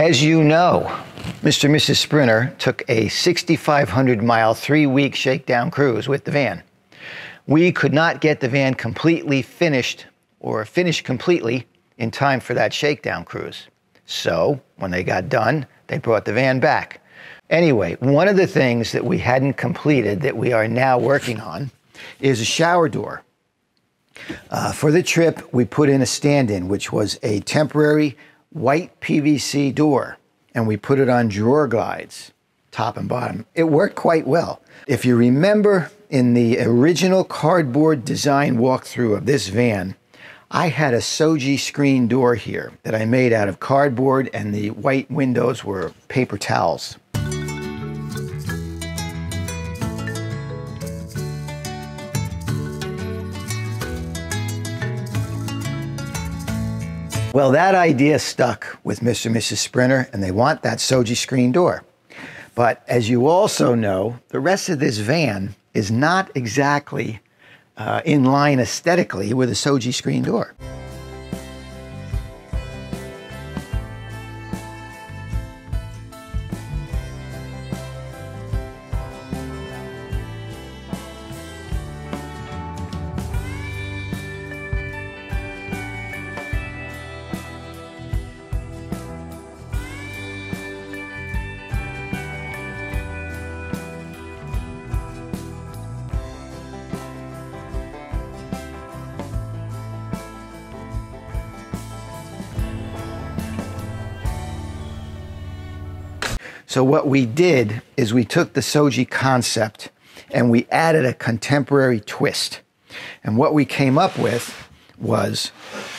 As you know, Mr. and Mrs. Sprinter took a 6,500-mile, 3-week shakedown cruise with the van. We could not get the van completely finished or finished completely in time for that shakedown cruise. So when they got done, they brought the van back. Anyway, one of the things that we hadn't completed that we are now working on is a shower door. For the trip, we put in a stand-in, which was a temporary white PVC door, and we put it on drawer glides, top and bottom. It worked quite well. If you remember in the original cardboard design walkthrough of this van, I had a Soji screen door here that I made out of cardboard, and the white windows were paper towels. Well, that idea stuck with Mr. and Mrs. Sprinter, and they want that Soji screen door. But as you also know, the rest of this van is not exactly in line aesthetically with a Soji screen door. So what we did is we took the Soji concept and we added a contemporary twist. And what we came up with was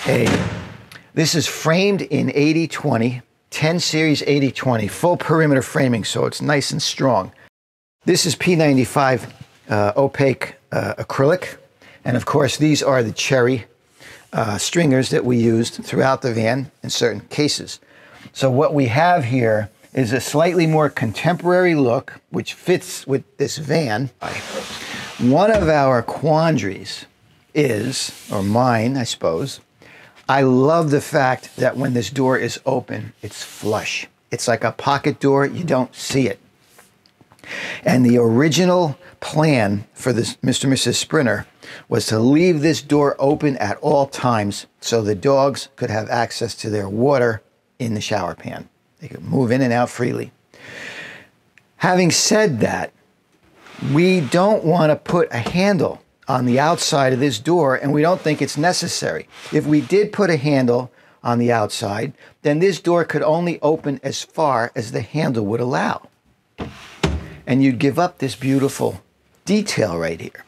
this is framed in 80/20, 10 series 80/20, full perimeter framing, so it's nice and strong. This is P95 opaque acrylic. And of course, these are the cherry stringers that we used throughout the van in certain cases. So what we have here is a slightly more contemporary look, which fits with this van. One of our quandaries is, or mine, I suppose, I love the fact that when this door is open, it's flush. It's like a pocket door, you don't see it. And the original plan for this Mr. and Mrs. Sprinter was to leave this door open at all times so the dogs could have access to their water in the shower pan. They could move in and out freely. Having said that, we don't want to put a handle on the outside of this door, and we don't think it's necessary. If we did put a handle on the outside, then this door could only open as far as the handle would allow. And you'd give up this beautiful detail right here.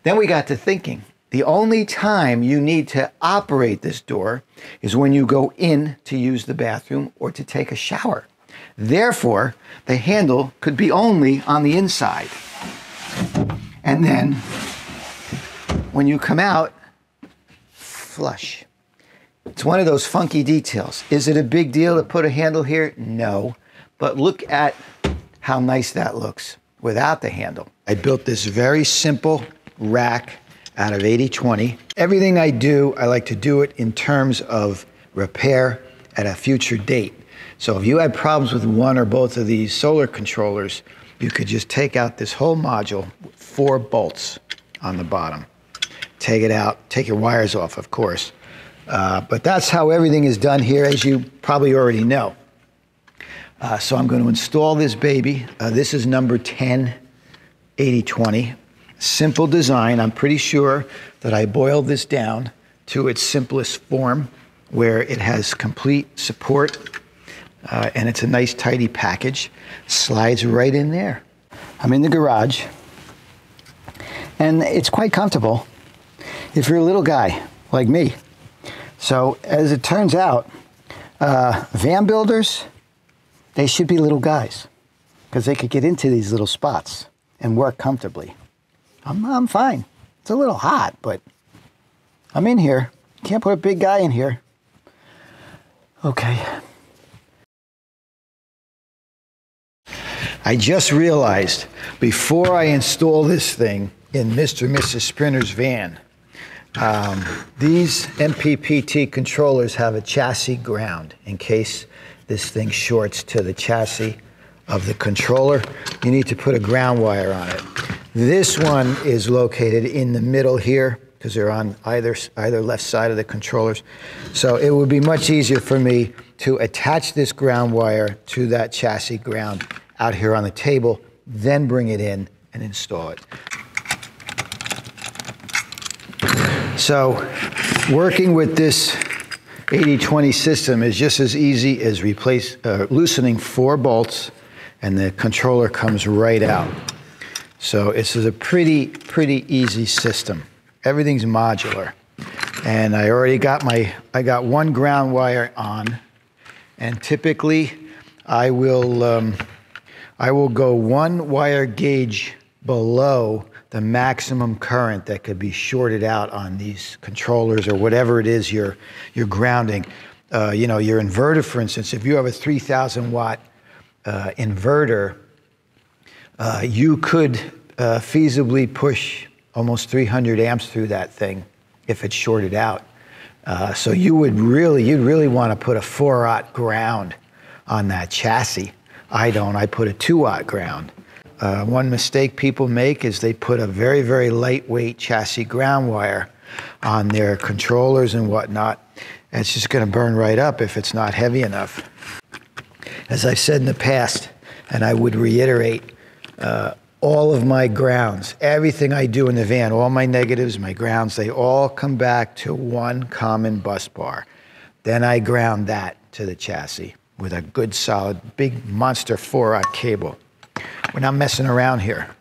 Then we got to thinking, the only time you need to operate this door is when you go in to use the bathroom or to take a shower. Therefore, the handle could be only on the inside. And then, when you come out, flush. It's one of those funky details. Is it a big deal to put a handle here? No. But look at how nice that looks without the handle. I built this very simple rack out of 80/20. Everything I do, I like to do it in terms of repair at a future date. So if you had problems with one or both of these solar controllers, you could just take out this whole module with 4 bolts on the bottom. Take it out, take your wires off, of course. But that's how everything is done here, as you probably already know. So I'm going to install this baby. This is number 10, 80/20. Simple design. I'm pretty sure that I boiled this down to its simplest form, where it has complete support, and it's a nice tidy package. Slides right in there. I'm in the garage, and it's quite comfortable if you're a little guy like me. So as it turns out, van builders, they should be little guys, because they could get into these little spots and work comfortably. I'm fine. It's a little hot, but I'm in here. Can't put a big guy in here. Okay. I just realized before I install this thing in Mr. and Mrs. Sprinter's van These MPPT controllers have a chassis ground in case this thing shorts to the chassis of the controller. You need to put a ground wire on it. This one is located in the middle here because they're on either left side of the controllers. So it would be much easier for me to attach this ground wire to that chassis ground out here on the table, then bring it in and install it. So working with this 80-20 system is just as easy as loosening 4 bolts and the controller comes right out. So this is a pretty easy system. Everything's modular. And I already got I got 1 ground wire on, and typically I will go 1 wire gauge below the maximum current that could be shorted out on these controllers or whatever it is you're grounding. You know, your inverter, for instance, if you have a 3,000 watt inverter, you could feasibly push almost 300 amps through that thing if it's shorted out. So you'd really want to put a 4-aught ground on that chassis. I don't, I put a 2-aught ground. One mistake people make is they put a very lightweight chassis ground wire on their controllers and whatnot. And it's just going to burn right up if it's not heavy enough. As I've said in the past, and I would reiterate, all of my grounds, everything I do in the van, all my negatives, my grounds, they all come back to 1 common bus bar. Then I ground that to the chassis with a good solid big monster 4-aught cable. We're not messing around here.